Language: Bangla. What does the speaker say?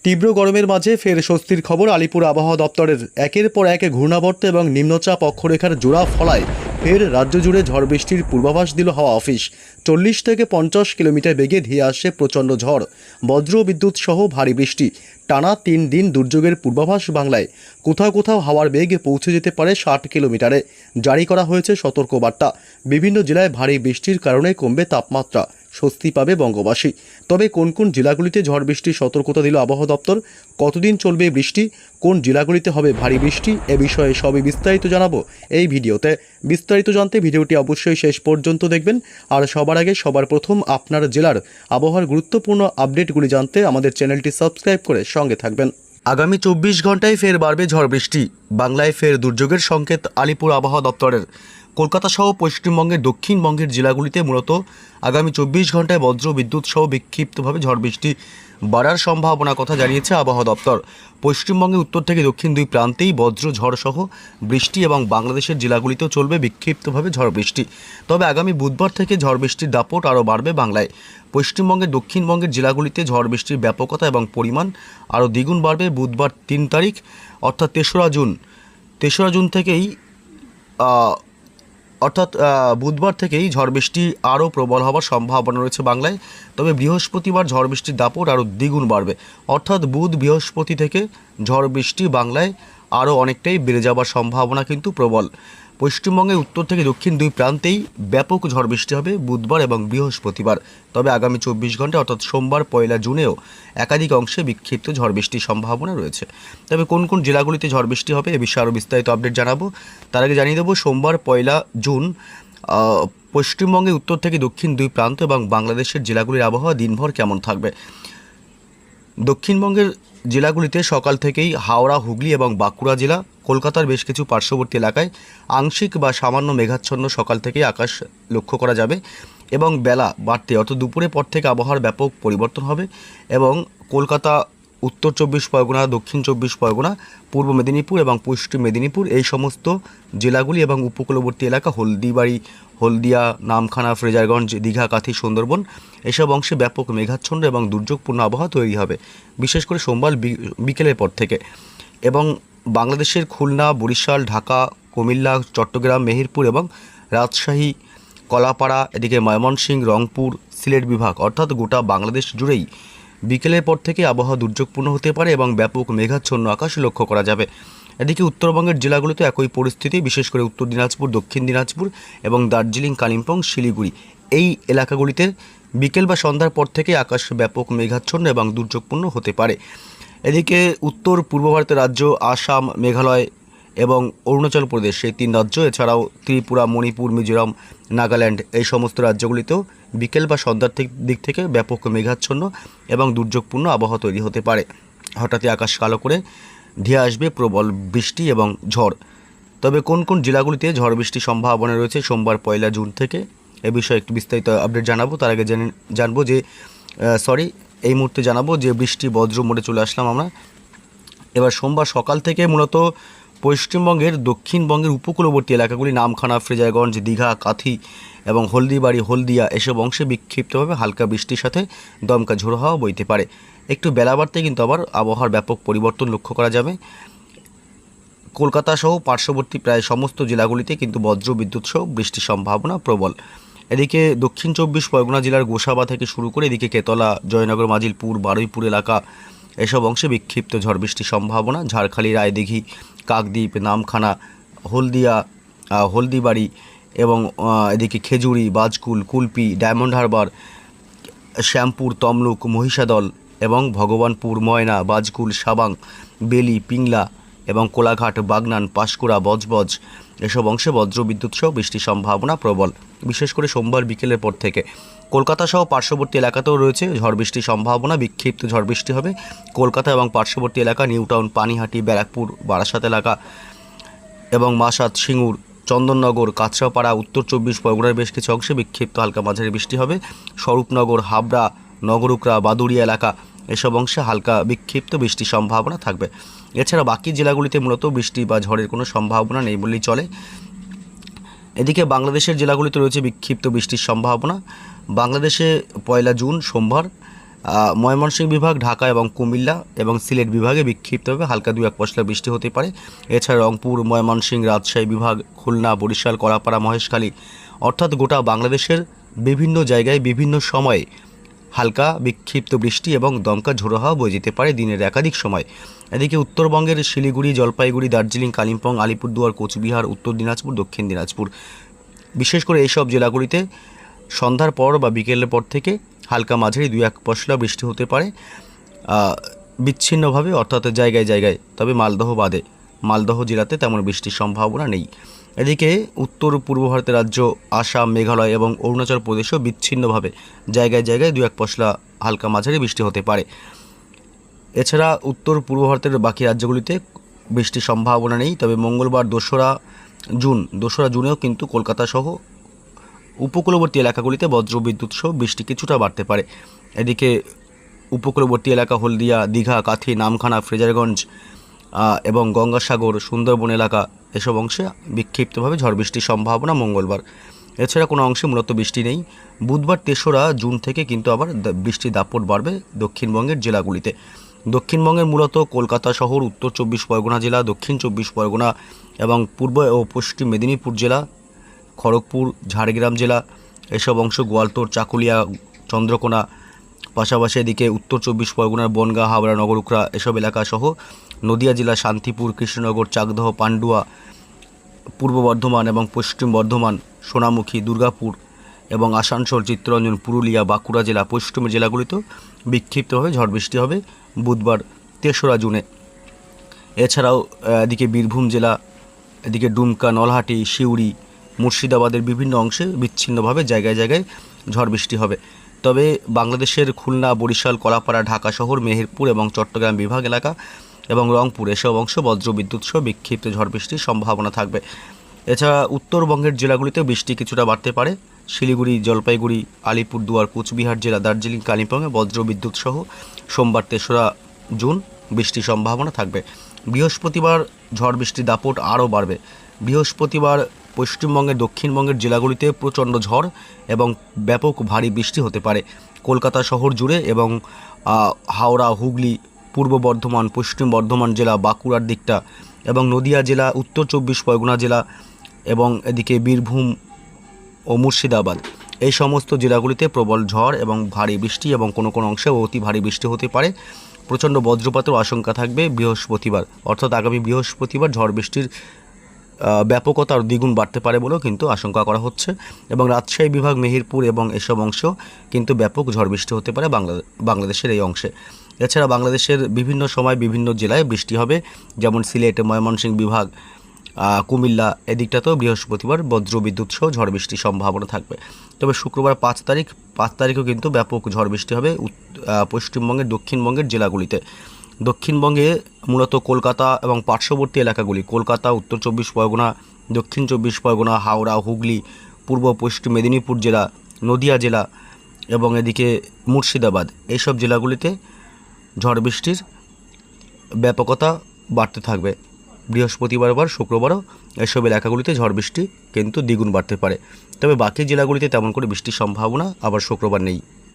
তীব্র গরমের মাঝে ফের স্বস্তির খবর আলিপুর আবহাওয়া দপ্তরের। একের পর এক ঘূর্ণাবর্ত এবং নিম্নচাপ অক্ষরেখার জোড়া ফলায় ফের রাজ্য জুড়ে ঝড় বৃষ্টির পূর্বাভাস দিল হাওয়া অফিস। 40 থেকে 50 কিলোমিটার বেগে ধেয়ে আসছে প্রচণ্ড ঝড়, বজ্র বিদ্যুৎ সহ ভারী বৃষ্টি। টানা 3 দিন দুর্যোগের পূর্বাভাস বাংলায়। কোথাও কোথাও হাওয়ার বেগ পৌঁছে যেতে পারে 60 কিলোমিটারে। জারি করা হয়েছে সতর্কবার্তা। বিভিন্ন জেলায় ভারী বৃষ্টির কারণে কমবে তাপমাত্রা, স্বস্তি পাবে বঙ্গবাসী। তবে কোন কোন জেলাগুলিতে ঝড় বৃষ্টির সতর্কতা দিল আবহাওয়া দপ্তর, কতদিন চলবে বৃষ্টি, কোন জেলাগুলিতে হবে ভারী বৃষ্টি, এ বিষয়ে সবই বিস্তারিত জানাবো এই ভিডিওতে। বিস্তারিত জানতে ভিডিওটি অবশ্যই শেষ পর্যন্ত দেখবেন। আর সবার আগে সবার প্রথম আপনার জেলার আবহাওয়ার গুরুত্বপূর্ণ আপডেটগুলি জানতে আমাদের চ্যানেলটি সাবস্ক্রাইব করে সঙ্গে থাকবেন। আগামী 24 ঘন্টায় ফের বাড়বে ঝড় বৃষ্টি। বাংলায় ফের দুর্যোগের সংকেত আলিপুর আবহাওয়া দপ্তরের। কলকাতা সহ পশ্চিমবঙ্গের দক্ষিণবঙ্গের জেলাগুলিতে মূলত আগামী 24 ঘন্টায় বজ্র বিদ্যুৎ সহ বিক্ষিপ্তভাবে ঝড় বৃষ্টি বাড়ার সম্ভাবনার কথা জানিয়েছে আবহাওয়া দপ্তর। পশ্চিমবঙ্গের উত্তর থেকে দক্ষিণ দুই প্রান্তেই বজ্র ঝড় সহ বৃষ্টি এবং বাংলাদেশের জেলাগুলিতেও চলবে বিক্ষিপ্তভাবে ঝড় বৃষ্টি। তবে আগামী বুধবার থেকে ঝড় বৃষ্টির দাপট আরও বাড়বে বাংলায়। পশ্চিমবঙ্গের দক্ষিণবঙ্গের জেলাগুলিতে ঝড় বৃষ্টির ব্যাপকতা এবং পরিমাণ আরও দ্বিগুণ বাড়বে বুধবার 3 তারিখ অর্থাৎ 3রা জুন থেকেই বুধবার থেকেই ঝড় বৃষ্টি আরও প্রবল হওয়ার সম্ভাবনা রয়েছে বাংলায়। তবে বৃহস্পতিবার ঝড় বৃষ্টির দাপট আরও দ্বিগুণ বাড়বে, অর্থাৎ বুধ বৃহস্পতি থেকে ঝড় বৃষ্টি বাংলায় আরও অনেকটাই বেড়ে যাওয়ার সম্ভাবনা কিন্তু প্রবল। পশ্চিমবঙ্গের উত্তর থেকে দক্ষিণ দুই প্রান্তেই ব্যাপক ঝড় বৃষ্টি হবে বুধবার এবং বৃহস্পতিবার। তবে আগামী 24 ঘন্টা অর্থাৎ সোমবার 1 জুনেও একাধিক অংশে বিক্ষিপ্ত ঝড় বৃষ্টির সম্ভাবনা রয়েছে। তবে কোন কোন জেলাগুলিতে ঝড় বৃষ্টি হবে এ বিষয়ে আরও বিস্তারিত আপডেট জানাবো। তার আগে জানিয়ে দেবো সোমবার 1 জুন পশ্চিমবঙ্গের উত্তর থেকে দক্ষিণ দুই প্রান্ত এবং বাংলাদেশের জেলাগুলির আবহাওয়া দিনভর কেমন থাকবে। দক্ষিণবঙ্গের জেলাগুলিতে সকাল থেকেই হাওড়া, হুগলি এবং বাঁকুড়া জেলা, কলকাতার বেশ কিছু পার্শ্ববর্তী এলাকায় আংশিক বা সামান্য মেঘাচ্ছন্ন সকাল থেকেই আকাশ লক্ষ্য করা যাবে এবং বেলা বাড়তে অর্থাৎ দুপুরের পর থেকে আবহাওয়ার ব্যাপক পরিবর্তন হবে এবং কলকাতা, উত্তর 24 পরগনা, দক্ষিণ 24 পরগনা, পূর্ব মেদিনীপুর এবং পশ্চিম মেদিনীপুর এই সমস্ত জেলাগুলি এবং উপকূলবর্তী এলাকা হলদিবাড়ি, হলদিয়া, নামখানা, ফ্রেজারগঞ্জ, দীঘা, কাথি, সুন্দরবন এসব অংশে ব্যাপক মেঘাচ্ছন্ন এবং দুর্যোগপূর্ণ আবহাওয়া তৈরি হবে বিশেষ করে সোমবার বিকেলের পর থেকে। এবং বাংলাদেশের খুলনা, বরিশাল, ঢাকা, কুমিল্লা, চট্টগ্রাম, মেহেরপুর এবং রাজশাহী, কলাপাড়া, এদিকে ময়মনসিংহ, রংপুর, সিলেট বিভাগ অর্থাৎ গোটা বাংলাদেশ জুড়েই বিকেলের পর থেকে আবহাওয়া দুর্যোগপূর্ণ হতে পারে এবং ব্যাপক মেঘাচ্ছন্ন আকাশ লক্ষ্য করা যাবে। এদিকে উত্তরবঙ্গের জেলাগুলিতে একই পরিস্থিতি, বিশেষ করে উত্তর দিনাজপুর, দক্ষিণ দিনাজপুর এবং দার্জিলিং, কালিম্পং, শিলিগুড়ি এই এলাকাগুলিতে বিকেল বা সন্ধ্যার পর থেকে আকাশ ব্যাপক মেঘাচ্ছন্ন এবং দুর্যোগপূর্ণ হতে পারে। এদিকে উত্তর পূর্ব ভারতের রাজ্য আসাম, মেঘালয় এবং অরুণাচল প্রদেশ এই 3 রাজ্য, এছাড়াও ত্রিপুরা, মণিপুর, মিজোরাম, নাগাল্যান্ড এই সমস্ত রাজ্যগুলিতেও বিকেল বা সন্ধ্যার দিক থেকে ব্যাপক মেঘাচ্ছন্ন এবং দুর্যোগপূর্ণ আবহাওয়া তৈরি হতে পারে। হঠাৎই আকাশ কালো করে ধেয়ে আসবে প্রবল বৃষ্টি এবং ঝড়। তবে কোন কোন জেলাগুলিতে ঝড় বৃষ্টির সম্ভাবনা রয়েছে সোমবার 1 জুন থেকে এ বিষয়ে একটু বিস্তারিত আপডেট জানাবো। তার আগে জানবো যে এই মুহূর্তে জানাবো যে বৃষ্টি বজ্র মোডে চলে আসলাম আমরা। এবার সোমবার সকাল থেকে মূলত পশ্চিমবঙ্গের দক্ষিণবঙ্গের উপকূলবর্তী এলাকাগুলি নামখানা, ফ্রেজারগঞ্জ, দীঘা, কাথি এবং হলদিবাড়ি, হলদিয়া এসব অংশে বিক্ষিপ্তভাবে হালকা বৃষ্টির সাথে দমকা ঝোড়ো হাওয়া বইতে পারে। একটু বেলা বাড়তে কিন্তু আবার আবহাওয়ার ব্যাপক পরিবর্তন লক্ষ্য করা যাবে। কলকাতা সহ পার্শ্ববর্তী প্রায় সমস্ত জেলাগুলিতে কিন্তু বজ্র বিদ্যুৎ সহ বৃষ্টির সম্ভাবনা প্রবল। এদিকে দক্ষিণ 24 পরগনা জেলার গোসাবা থেকে শুরু করে এদিকে কেতলা, জয়নগর, মাজিলপুর, বারুইপুর এলাকা এসব অংশে বিক্ষিপ্ত ঝড় বৃষ্টির সম্ভাবনা। ঝাড়খালি, রায়দিঘি, কাকদ্বীপ, নামখানা, হলদিয়া, হলদিবাড়ি এবং এদিকে খেজুরি, বাজকুল, কুলপি, ডায়মন্ড হারবার, শ্যামপুর, তমলুক, মহিষাদল এবং ভগবানপুর, ময়না, বাজকুল, সাবাং, বেলি, পিংলা এবং কোলাঘাট, বাগনান, পাঁশকুড়া, বজবজ এসব অংশে বজ্রবিদ্যুৎ সহ বৃষ্টির সম্ভাবনা প্রবল বিশেষ করে সোমবার বিকেলের পর থেকে। কলকাতা সহ পার্শ্ববর্তী এলাকাতেও রয়েছে ঝড় বৃষ্টির সম্ভাবনা। বিক্ষিপ্ত ঝড় বৃষ্টি হবে কলকাতা এবং পার্শ্ববর্তী এলাকা নিউটাউন, পানিহাটি, ব্যারাকপুর, বারাসাত এলাকা এবং মাসাত, সিঙ্গুর, চন্দননগর, কাঁচরাপাড়া, উত্তর 24 পরগনার বেশ কিছু অংশে বিক্ষিপ্ত হালকা মাঝারি বৃষ্টি হবে। স্বরূপনগর, হাবড়া, নগরুকরা, বাদুড়িয়া এলাকা এসব অংশে হালকা বিক্ষিপ্ত বৃষ্টির সম্ভাবনা থাকবে। এছাড়া বাকি জেলাগুলিতে মূলত বৃষ্টি বা ঝড়ের কোনো সম্ভাবনা নেই বললেই চলে। এদিকে বাংলাদেশের জেলাগুলিতে রয়েছে বিক্ষিপ্ত বৃষ্টির সম্ভাবনা। বাংলাদেশে 1 জুন সোমবার ময়মনসিংহ বিভাগ, ঢাকা এবং কুমিল্লা এবং সিলেট বিভাগে বিক্ষিপ্তভাবে হালকা 2-1 পশলা বৃষ্টি হতে পারে। এছাড়া রংপুর, ময়মনসিংহ, রাজশাহী বিভাগ, খুলনা, বরিশাল, কলাপাড়া, মহেশখালী অর্থাৎ গোটা বাংলাদেশের বিভিন্ন জায়গায় বিভিন্ন সময়ে হালকা বিক্ষিপ্ত বৃষ্টি এবং দমকা ঝোড়ো হাওয়া বয়ে যেতে পারে দিনের একাধিক সময়। এদিকে উত্তরবঙ্গের শিলিগুড়ি, জলপাইগুড়ি, দার্জিলিং, কালিম্পং, আলিপুরদুয়ার, কোচবিহার, উত্তর দিনাজপুর, দক্ষিণ দিনাজপুর বিশেষ করে এইসব জেলাগুলিতে সন্ধ্যার পর বা বিকেলের পর থেকে হালকা মাঝারি 2-1 পশলা বৃষ্টি হতে পারে বিচ্ছিন্নভাবে, অর্থাৎ জায়গায় জায়গায়। তবে মালদহ জেলাতে তেমন বৃষ্টির সম্ভাবনা নেই। এদিকে উত্তর পূর্ব ভারতের রাজ্য আসাম, মেঘালয় এবং অরুণাচল প্রদেশেও বিচ্ছিন্নভাবে জায়গায় জায়গায় 2-1 পশলা হালকা মাঝারি বৃষ্টি হতে পারে। এছাড়া উত্তর পূর্ব ভারতের বাকি রাজ্যগুলিতে বৃষ্টির সম্ভাবনা নেই। তবে মঙ্গলবার 2রা জুনেও কিন্তু কলকাতা সহ উপকূলবর্তী এলাকাগুলিতে বজ্রবিদ্যুৎ সহ বৃষ্টি কিছুটা বাড়তে পারে। এদিকে উপকূলবর্তী এলাকা হলদিয়া, দীঘা, কাথি, নামখানা, ফ্রেজারগঞ্জ এবং গঙ্গাসাগর, সুন্দরবন এলাকা এসব অংশে বিক্ষিপ্তভাবে ঝড় বৃষ্টির সম্ভাবনা মঙ্গলবার। এছাড়া কোনো অংশে মূলত বৃষ্টি নেই। বুধবার 3রা জুন থেকে কিন্তু আবার বৃষ্টির দাপট বাড়বে দক্ষিণবঙ্গের জেলাগুলিতে। দক্ষিণবঙ্গের মূলত কলকাতা শহর, উত্তর 24 পরগনা জেলা, দক্ষিণ 24 পরগনা এবং পূর্ব ও পশ্চিম মেদিনীপুর জেলা, খড়গপুর, ঝাড়গ্রাম জেলা এসব অংশ, গোয়ালতোড়, চাকুলিয়া, চন্দ্রকোনা, পাশাপাশি এদিকে উত্তর 24 পরগনার বনগাঁ, হাবড়া, নগরুকরা এসব এলাকা সহ নদিয়া জেলা, শান্তিপুর, কৃষ্ণনগর, চাকদহ, পান্ডুয়া, পূর্ব বর্ধমান এবং পশ্চিম বর্ধমান, সোনামুখী, দুর্গাপুর এবং আসানসোল, চিত্তরঞ্জন, পুরুলিয়া, বাঁকুড়া জেলা, পশ্চিমের জেলাগুলিতেও বিক্ষিপ্তভাবে ঝড় বৃষ্টি হবে বুধবার 3রা জুনে। এছাড়াও এদিকে বীরভূম জেলা, এদিকে ডুমকা, নলহাটি, সিউড়ি, মুর্শিদাবাদের বিভিন্ন অংশে বিচ্ছিন্নভাবে জায়গায় জায়গায় ঝড় বৃষ্টি হবে। তবে বাংলাদেশের খুলনা, বরিশাল, কলাপাড়া, ঢাকা শহর, মেহেরপুর এবং চট্টগ্রাম বিভাগ এলাকা এবং রংপুর এসব অংশ বজ্রবিদ্যুৎ সহ বিক্ষিপ্ত ঝড় বৃষ্টির সম্ভাবনা থাকবে। এছাড়া উত্তরবঙ্গের জেলাগুলিতে বৃষ্টি কিছুটা বাড়তে পারে। শিলিগুড়ি, জলপাইগুড়ি, আলিপুরদুয়ার, কোচবিহার জেলা, দার্জিলিং, কালিম্পংয়ে বজ্রবিদ্যুৎ সহ সোমবার 3রা জুন বৃষ্টির সম্ভাবনা থাকবে। বৃহস্পতিবার ঝড় বৃষ্টির দাপট আরও বাড়বে। বৃহস্পতিবার পশ্চিমবঙ্গের দক্ষিণবঙ্গের জেলাগুলিতে প্রচণ্ড ঝড় এবং ব্যাপক ভারী বৃষ্টি হতে পারে। কলকাতা শহর জুড়ে এবং হাওড়া, হুগলি, পূর্ব বর্ধমান, পশ্চিম বর্ধমান জেলা, বাঁকুড়ার দিকটা এবং নদিয়া জেলা, উত্তর 24 পরগনা জেলা এবং এদিকে বীরভূম ও মুর্শিদাবাদ এই সমস্ত জেলাগুলিতে প্রবল ঝড় এবং ভারী বৃষ্টি এবং কোনো কোনো অংশে অতি ভারী বৃষ্টি হতে পারে। প্রচণ্ড বজ্রপাতের আশঙ্কা থাকবে বৃহস্পতিবার, অর্থাৎ আগামী বৃহস্পতিবার ঝড় বৃষ্টির ব্যাপকতা আরও দ্বিগুণ বাড়তে পারে বলেও কিন্তু আশঙ্কা করা হচ্ছে। এবং রাজশাহী বিভাগ, মেহেরপুর এবং এসব অংশ কিন্তু ব্যাপক ঝড় বৃষ্টি হতে পারে বাংলাদেশের এই অংশে। এছাড়া বাংলাদেশের বিভিন্ন সময় বিভিন্ন জেলায় বৃষ্টি হবে, যেমন সিলেট, ময়মনসিংহ বিভাগ, কুমিল্লা এদিকটাতেও বৃহস্পতিবার বজ্রবিদ্যুৎ সহ ঝড় বৃষ্টির সম্ভাবনা থাকবে। তবে শুক্রবার 5 তারিখেও কিন্তু ব্যাপক ঝড় বৃষ্টি হবে পশ্চিমবঙ্গের দক্ষিণবঙ্গের জেলাগুলিতে। দক্ষিণবঙ্গে মূলত কলকাতা এবং পার্শ্ববর্তী এলাকাগুলি, কলকাতা, উত্তর 24 পরগনা, দক্ষিণ 24 পরগনা, হাওড়া, হুগলি, পূর্ব পশ্চিম মেদিনীপুর জেলা, নদিয়া জেলা এবং এদিকে মুর্শিদাবাদ এইসব জেলাগুলিতে ঝড় বৃষ্টির ব্যাপকতা বাড়তে থাকবে। বৃহস্পতিবার বা শুক্রবারও এসব এলাকাগুলিতে ঝড় বৃষ্টি কিন্তু দ্বিগুণ বাড়তে পারে। তবে বাকি জেলাগুলিতে তেমন করে বৃষ্টির সম্ভাবনা আবার শুক্রবার নেই।